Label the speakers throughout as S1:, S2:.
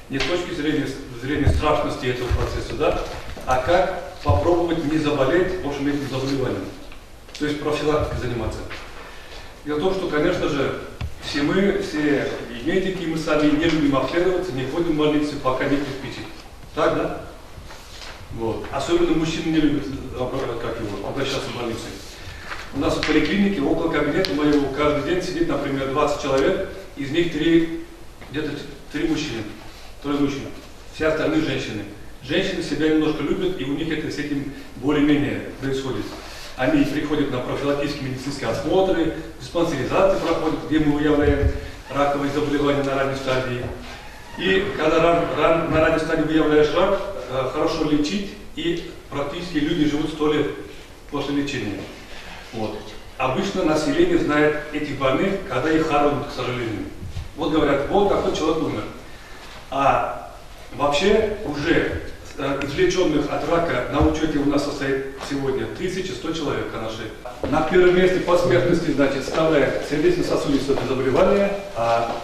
S1: не с точки зрения страшности этого процесса, да, а как попробовать не заболеть, в общем, этим заболеванием. То есть профилактикой заниматься. Дело в том, что, конечно же, все мы, все и медики, мы сами не любим обследоваться, не ходим в больницу, пока не приспичит. Так, да? Вот. Особенно мужчины не любят обращаться в больницу. У нас в поликлинике, около кабинета моего, каждый день сидит, например, 20 человек, из них где-то 3 мужчины, 3 мужчин. Все остальные женщины. Женщины себя немножко любят, и у них это с этим более-менее происходит. Они приходят на профилактические медицинские осмотры, диспансеризации проходят, где мы выявляем раковые заболевания на ранней стадии. И когда на ранней стадии выявляешь рак, хорошо лечить, и практически люди живут 100 лет после лечения. Вот. Обычно население знает этих больных, когда их хоронят, к сожалению. Вот говорят, вот такой человек умер. А вообще уже извлеченных от рака на учете у нас состоит сегодня 1100 человек на нашей. На первом месте по смертности, значит, составляет сердечно-сосудистое заболевание, а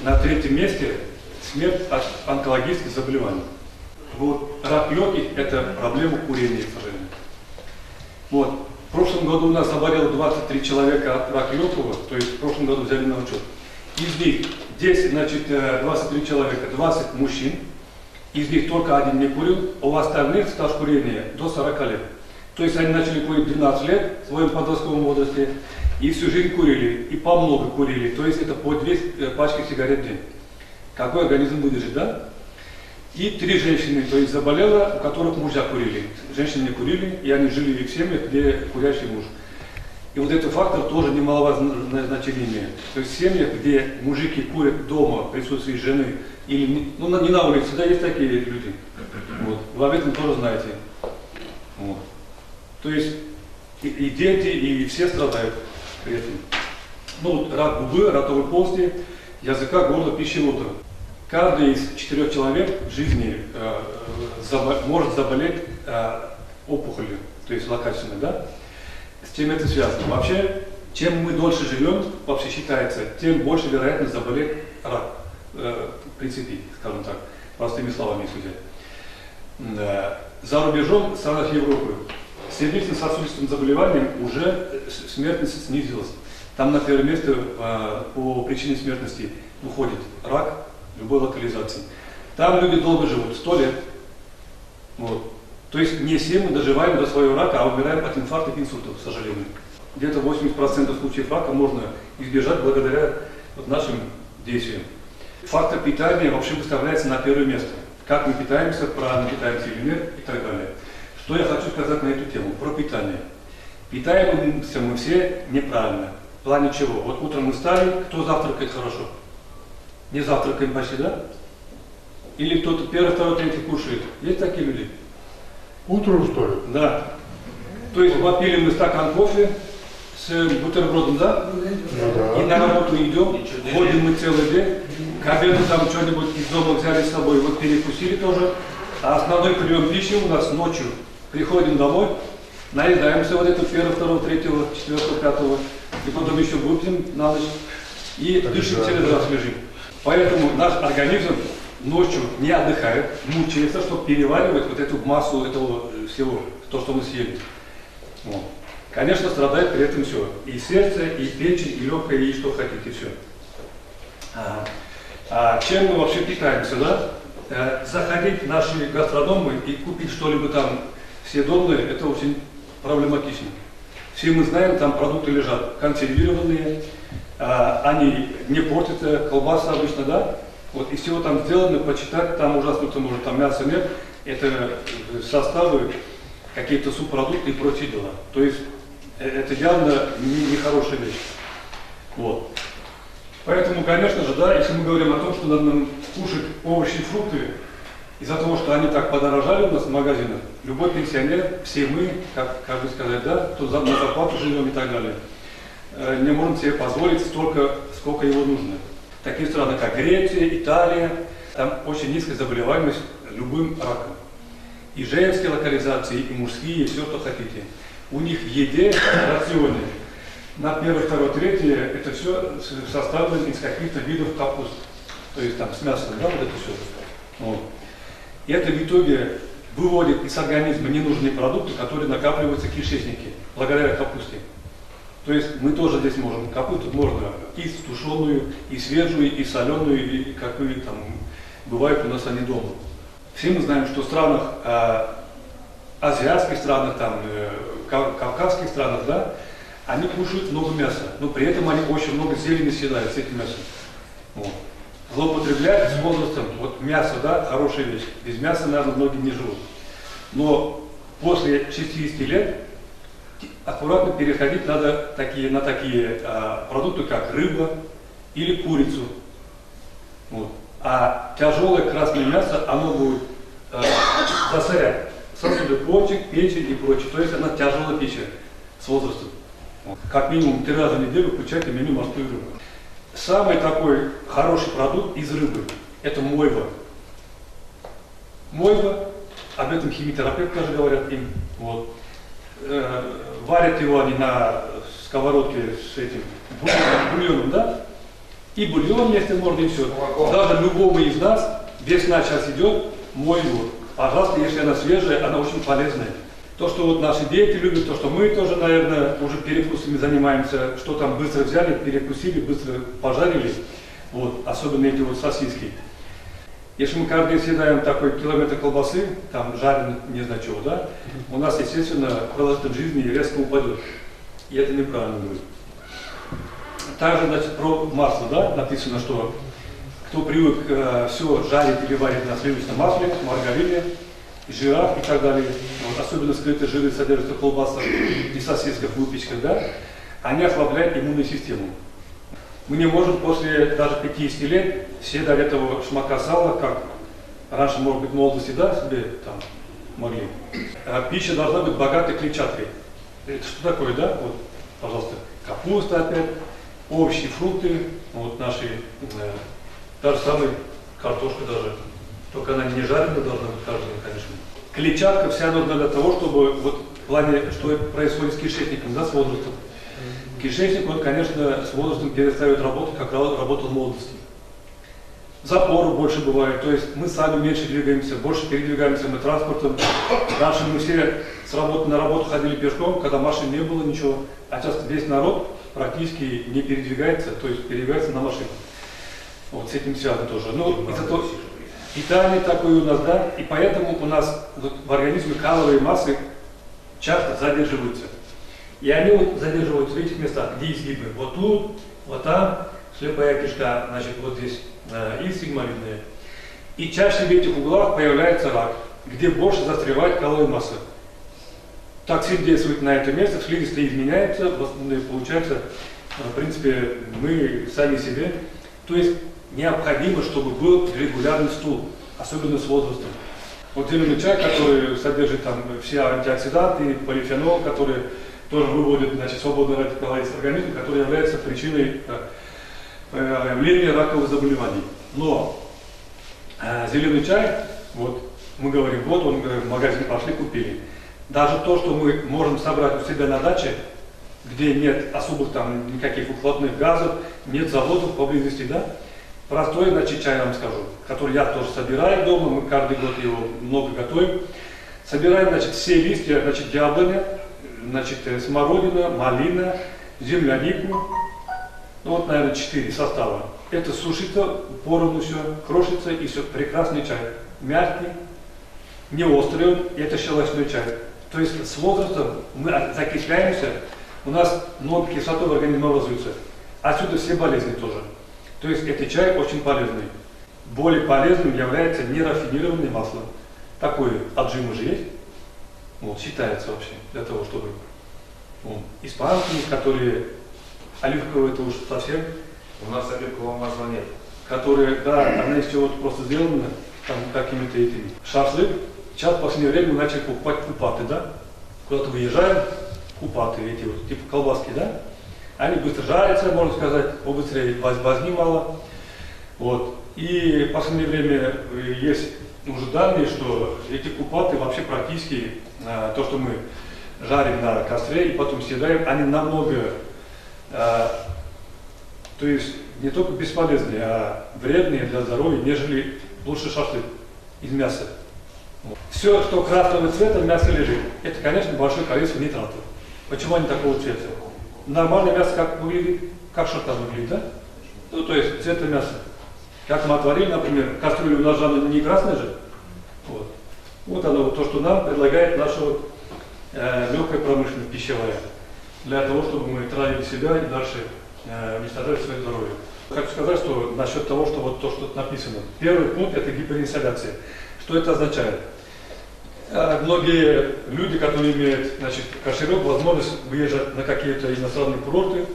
S1: на 3-м месте смерть от онкологических заболеваний. Вот рак легких – это проблема курения, к сожалению. Вот. В прошлом году у нас заболело 23 человека от рака легкого, то есть в прошлом году взяли на учет. Из них 23 человека, 20 мужчин, из них только один не курил, а у остальных стаж курения до 40 лет. То есть они начали курить 12 лет в своем подростковом возрасте, и всю жизнь курили, и по много курили, то есть это по 2 пачки сигарет в день. Какой организм выдержит, да? И 3 женщины, то есть заболело, у которых мужья курили. Женщины не курили, и они жили в семьях, где курящий муж. И вот этот фактор тоже немаловажное значение имеет. То есть в семьях, где мужики курят дома в присутствии жены, или ну, не на улице, да, есть такие люди. Вот. Вы об этом тоже знаете. Вот. То есть и дети, и все страдают при этом. Ну, вот рак губы, ротовой полости, языка, горла, пищевода. Каждый из 4 человек в жизни может заболеть опухолью, то есть злокачественной, да? С чем это связано? Вообще, чем мы дольше живем, вообще считается, тем больше вероятность заболеть рак при цепи, скажем так, простыми словами судя. За рубежом, в странах Европы, с сердечно-сосудистым заболеванием уже смертность снизилась. Там на первое место по причине смертности выходит рак любой локализации. Там люди долго живут, 100 лет. Вот. То есть не все мы доживаем до своего рака, а умираем от инфаркта и инсульта, к сожалению. Где-то 80% случаев рака можно избежать благодаря вот нашим действиям. Фактор питания вообще выставляется на первое место. Как мы питаемся, правильно питаемся или нет и так далее. Что я хочу сказать на эту тему, про питание. Питаемся мы все неправильно. В плане чего? Вот утром мы встали, кто завтракает хорошо? Не завтракаем почти, да? Или кто-то первый, второй, третий кушает? Есть такие люди?
S2: Утром, что ли?
S1: Да. То есть попили мы стакан кофе с бутербродом, да?
S2: Ну, да.
S1: И на работу идем, ходим мы целый день. К обеду там что-нибудь из дома взяли с собой, вот перекусили тоже. А основной прием пищи у нас ночью. Приходим домой, наедаемся вот это 1, 2, 3, 4, 5, и потом еще выпьем на ночь. И дышим через раз лежим. Поэтому наш организм ночью не отдыхает, мучается, чтобы переваривать вот эту массу этого всего, то, что мы съели. Вот. Конечно, страдает при этом все. И сердце, и печень, и легкое, и что хотите, все. А чем мы вообще питаемся, да? Заходить в наши гастрономы и купить что-либо там съедобное, это очень проблематично. Все мы знаем, там продукты лежат консервированные, они не портятся, колбаса обычно, да? Вот из всего там сделано, почитать, там ужаснуться может, там мяса нет, это составы, какие-то субпродукты и прочие дела. То есть это явно нехорошая вещь. Вот. Поэтому, конечно же, да, если мы говорим о том, что надо нам кушать овощи и фрукты, из-за того, что они так подорожали у нас в магазинах, любой пенсионер, все мы, как бы сказать, да, кто на зарплату живем и так далее, не можем себе позволить столько, сколько его нужно. Такие страны, как Греция, Италия, там очень низкая заболеваемость любым раком. И женские локализации, и мужские, и все, что хотите. У них в еде, в рационе, на 1, 2, 3, это все составлено из каких-то видов капуст. То есть там с мясом, да, вот это все. Вот. И это в итоге выводит из организма ненужные продукты, которые накапливаются в кишечнике, благодаря капусте. То есть мы тоже здесь можем, капусту можно и тушеную, и свежую, и соленую, и какие там бывают у нас они дома. Все мы знаем, что в странах, азиатских странах, там, кавказских странах, да, они кушают много мяса, но при этом они очень много зелени съедают с этим мясом. Вот. Злоупотребляют с возрастом. Вот мясо, да, хорошая вещь. Без мяса, наверное, многие не живут. Но после 60 лет аккуратно переходить надо на такие продукты, как рыба или курицу. Вот. А тяжелое красное мясо, оно будет засорять сосуды почек, печень и прочее. То есть она тяжелая пища с возрастом. Вот. Как минимум 3 раза в неделю включайте меню морскую рыбу. Самый такой хороший продукт из рыбы – это мойва. Мойва, об этом химиотерапевты даже говорят им. Вот. Варят его они на сковородке с этим бульоном, да? И бульон, если можно, и все. Даже любому из нас весна сейчас идет, мойву. Пожалуйста, если она свежая, она очень полезная. То, что вот наши дети любят, то, что мы тоже, наверное, уже перекусами занимаемся, что там быстро взяли, перекусили, быстро пожарили, вот, особенно эти вот сосиски. Если мы каждый день съедаем такой километр колбасы, там жареный, не знаю чего, да, у нас, естественно, продолжительность жизни резко упадет. И это неправильно будет. Также, значит, про масло, да, написано, что кто привык все жарить или варить на сливочном масле, маргарине, жирах и так далее, вот, особенно скрытые жиры содержатся в колбасах и сосисках, выпечках, да, они ослабляют иммунную систему. Мы не можем после даже 50 лет съедать этого шмака сала, как раньше, может быть, в молодости, да, себе там могли. Пища должна быть богатой клетчаткой. Это что такое, да? Вот, пожалуйста, капуста опять, овощи, фрукты, вот наши, та же самая картошка даже. Только она не жареная должна быть каждый день, конечно. Клетчатка вся нужна для того, чтобы, вот в плане, что происходит с кишечником, да, с возрастом. Кишечник, он, конечно, с возрастом перестает работать, как работал в молодости. Запоры больше бывает, то есть мы сами меньше двигаемся, больше передвигаемся мы транспортом. Раньше мы все с работы на работу ходили пешком, когда машин не было, ничего. А сейчас весь народ практически не передвигается, то есть передвигается на машине. Вот с этим связано тоже. Ну, из-за того, питание такое у нас, да, и поэтому у нас в организме калорийные массы часто задерживаются. И они вот задерживаются в этих местах, где изгибы. Вот тут, вот там, слепая кишка, значит, вот здесь и сигмовидная. И чаще в этих углах появляется рак, где больше застревает калорийная масса. Токсин действует на это место, слизистая изменяется, получается, в принципе, мы сами себе. То есть необходимо, чтобы был регулярный стул, особенно с возрастом. Вот зеленый чай, который содержит там все антиоксиданты, полифенол, который тоже выводит, значит, свободные радикалы из организма, который является причиной явления раковых заболеваний. Но зеленый чай, вот мы говорим, вот он, в магазин пошли, купили. Даже то, что мы можем собрать у себя на даче, где нет особых там никаких выхлопных газов, нет заводов поблизости, да? Простой, значит, чай, я вам скажу, который я тоже собираю дома, мы каждый год его много готовим. Собираем, значит, все листья, значит, яблоня, значит, смородина, малина, землянику, ну вот, наверное, 4 состава. Это сушится, поровну все, крошится и все, прекрасный чай. Мягкий, не острый он, это щелочной чай. То есть с возрастом мы закисляемся, у нас много кислоты в организме образуется. Отсюда все болезни тоже. То есть этот чай очень полезный. Более полезным является нерафинированное масло. Такое отжим уже есть. Вот, считается вообще для того, чтобы испанские, которые оливковые, это уж совсем.
S3: У нас оливкового масла нет.
S1: Которые, да, она из чего-то просто сделана, там какими-то этими. Шашлык. Сейчас в последнее время мы начали покупать купаты, да? Куда-то выезжаем, купаты эти вот, типа колбаски, да? Они быстро жарятся, можно сказать, побыстрее, возни мало. Вот. И в последнее время есть уже данные, что эти купаты вообще практически, то, что мы жарим на костре и потом съедаем, они намного, то есть не только бесполезные, а вредные для здоровья, нежели лучше шашлык. из мяса. Все, что красного цвета, мясо лежит. Это, конечно, большое количество нитратов. Почему они такого цвета? Нормальное мясо как выглядит? Как шарта выглядит, да? Ну, то есть цвета мяса. Как мы отварили, например, кастрюлю у нас же она не красная же. Вот. Вот оно, вот то, что нам предлагает наша вот, легкая промышленность пищевая. Для того, чтобы мы травили себя и дальше уничтожали свое здоровье. Хочу сказать, что насчет того, что вот то, что тут написано. Первый пункт – это гиперинсоляция. Что это означает? Многие люди, которые имеют, значит, кошелек, возможность выезжать на какие-то иностранные курорты,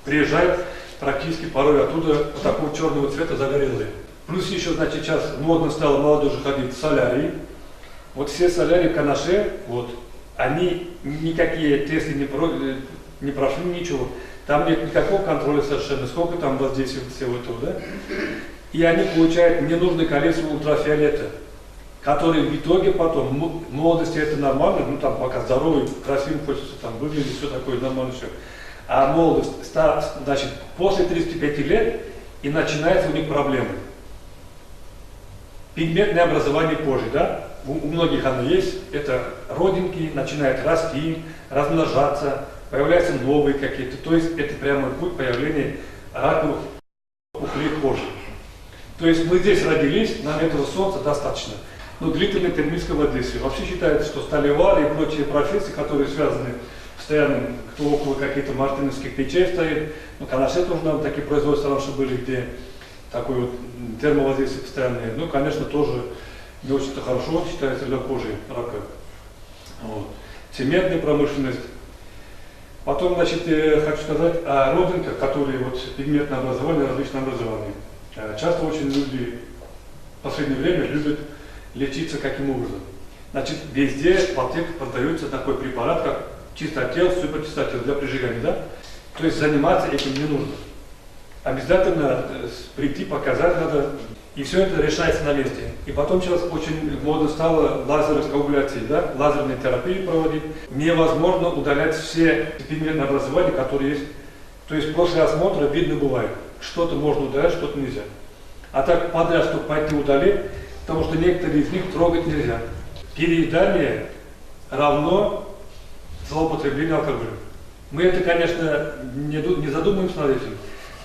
S1: приезжают практически порой оттуда вот такого черного цвета загорелые. Плюс еще, значит, сейчас модно стало молодежи ходить в солярии. Вот все солярии Канаше, вот, они никакие тесты не прошли, ничего. Там нет никакого контроля совершенно, сколько там воздействия всего этого, да? И они получают ненужное количество ультрафиолета, который в итоге потом, в молодости это нормально, ну там пока здоровый, красивый хочется там выглядеть, все такое нормально все. А молодость, значит, после 35 лет и начинается у них проблемы. Пигментное образование кожи, да? У многих оно есть, это родинки, начинают расти, размножаться, появляются новые какие-то, то есть это прямой путь появления раковых опухолей кожи. То есть мы здесь родились, нам этого солнца достаточно. Но длительное термическое воздействие. Вообще считается, что сталевары и прочие профессии, которые связаны постоянно, кто около каких-то мартыновских печей стоит, ну, Канаше тоже нам такие производства раньше были, где такое вот термовоздействие постоянное. Ну, конечно, тоже не очень-то хорошо считается для кожи рака. Вот. Цементная промышленность. Потом, значит, хочу сказать о родинках, которые вот пигментное образование, различные образования. Часто очень люди в последнее время любят лечиться каким образом. Значит, везде в аптеках продается такой препарат, как чистотел, суперчистотел для прижигания, да? То есть заниматься этим не нужно. Обязательно прийти, показать надо, и все это решается на месте. И потом сейчас очень модно стало лазерокоагуляции, да? Лазерные терапии проводить. Невозможно удалять все пигментные образования, которые есть. То есть после осмотра видно бывает, что-то можно удалять, что-то нельзя. А так подряд, чтобы пойти удалить, потому что некоторые из них трогать нельзя. Переедание равно злоупотреблению алкоголем. Мы это, конечно, не задумываемся над этим.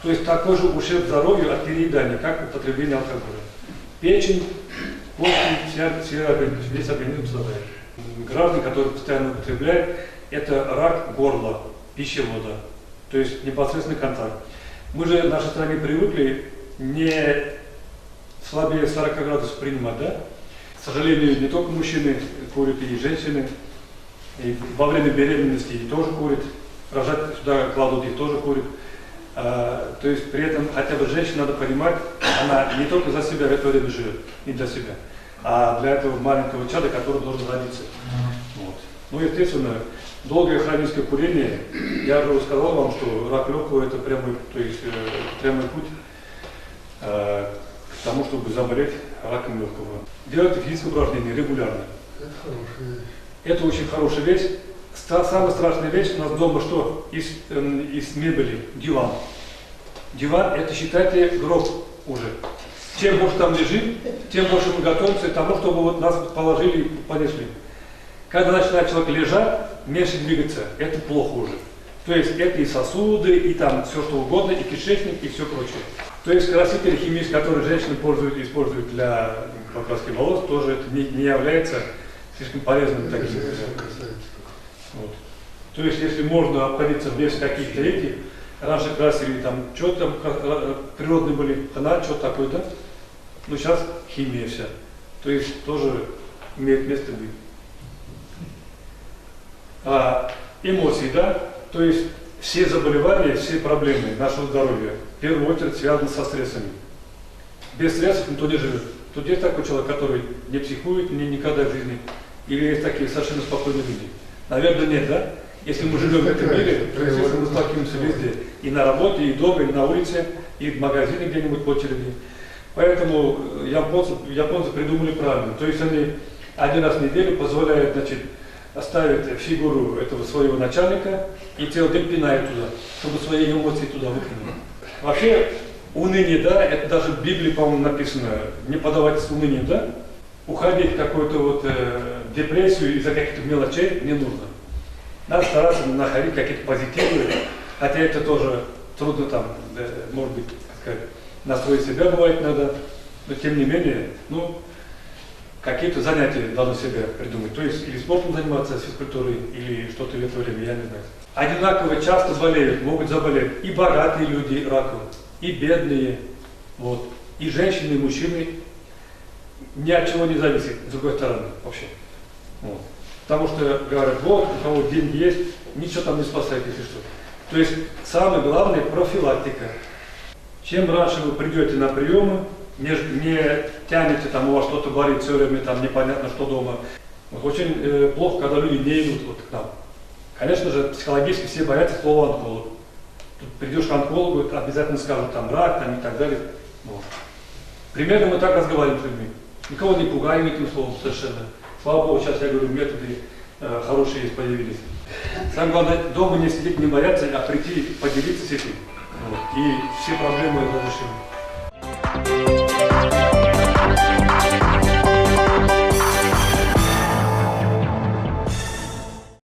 S1: То есть такой же ущерб здоровью от переедания, как употребление алкоголя. Печень, почки, весь организм страдает. Граждане, которые постоянно употребляют, это рак горла, пищевода, то есть непосредственный контакт. Мы же в нашей стране привыкли не слабее 40 градусов принимать, да? К сожалению, не только мужчины курят, и женщины. И во время беременности их тоже курят. Рожать сюда кладут, их тоже курят. То есть при этом хотя бы женщина, надо понимать, она не только за себя в это время живет, не для себя, а для этого маленького чада, который должен родиться. Вот. Ну, естественно, долгое хроническое курение, я уже сказал вам, что рак легкого это прямой, то есть, прямой путь к тому, чтобы заболеть раком легкого. Делайте физическое упражнение регулярно.
S2: Это хорошая вещь.
S1: Это очень хорошая вещь. Самая страшная вещь у нас дома что? Из мебели диван. Диван это, считайте, гроб уже. Чем больше там лежит, тем больше мы готовимся к тому, чтобы вот нас положили и понесли. Когда начинает человек лежать, меньше двигаться, это плохо уже. То есть это и сосуды, и там все что угодно, и кишечник, и все прочее. То есть красители химические, которые женщины используют для покраски волос, тоже это не является слишком полезным таким. Вот. То есть если можно обходиться без каких-то этих, раньше красили там, что-то там природные были, тона, что-то такое, да? Но сейчас химия вся. То есть тоже имеет место быть. Эмоции, да? То есть все заболевания, все проблемы нашего здоровья в первую очередь связаны со стрессами. Без стрессов никто не живет. Тут есть такой человек, который не психует никогда в жизни, или есть такие совершенно спокойные люди? Наверное, нет, да? Если мы живем в этом мире, то, естественно, мы сталкиваемся везде. И на работе, и дома, и на улице, и в магазине где-нибудь по очереди. Поэтому японцы придумали правильно. То есть они один раз в неделю позволяют, значит, оставить фигуру этого своего начальника и целый день пинают туда, чтобы свои эмоции туда выкинуть. Вообще, уныние, да, это даже в Библии, по-моему, написано, не поддавайтесь унынию, да? уходить в какую-то вот депрессию из-за каких-то мелочей не нужно. Надо стараться находить какие-то позитивы, хотя это тоже трудно там, может быть, как сказать, настроить себя бывает надо, но тем не менее, ну, какие-то занятия должны себе придумать. То есть или спортом заниматься, физкультурой, или что-то в это время, я не знаю. Одинаково часто болеют, могут заболеть и богатые люди раком, и бедные, вот, и женщины, и мужчины. Ни от чего не зависит, с другой стороны, вообще. Вот. Потому что, говорят, вот, у кого деньги есть, ничего там не спасает, если что. То есть, самое главное – профилактика. Чем раньше вы придете на приемы, не тянете, там, у вас что-то болит все время, там, непонятно, что дома. Вот, очень плохо, когда люди не идут вот к нам. Конечно же, психологически все боятся слова онколог. Тут придешь к онкологу, обязательно скажут, там, рак, там, и так далее. Вот. Примерно мы так разговариваем с людьми. Никого не пугаем этим словом совершенно. Слава Богу, сейчас, я говорю, методы хорошие есть, появились. Самое главное, дома не сидеть, не бояться, а прийти поделиться с этим. Вот. И все проблемы разрешены.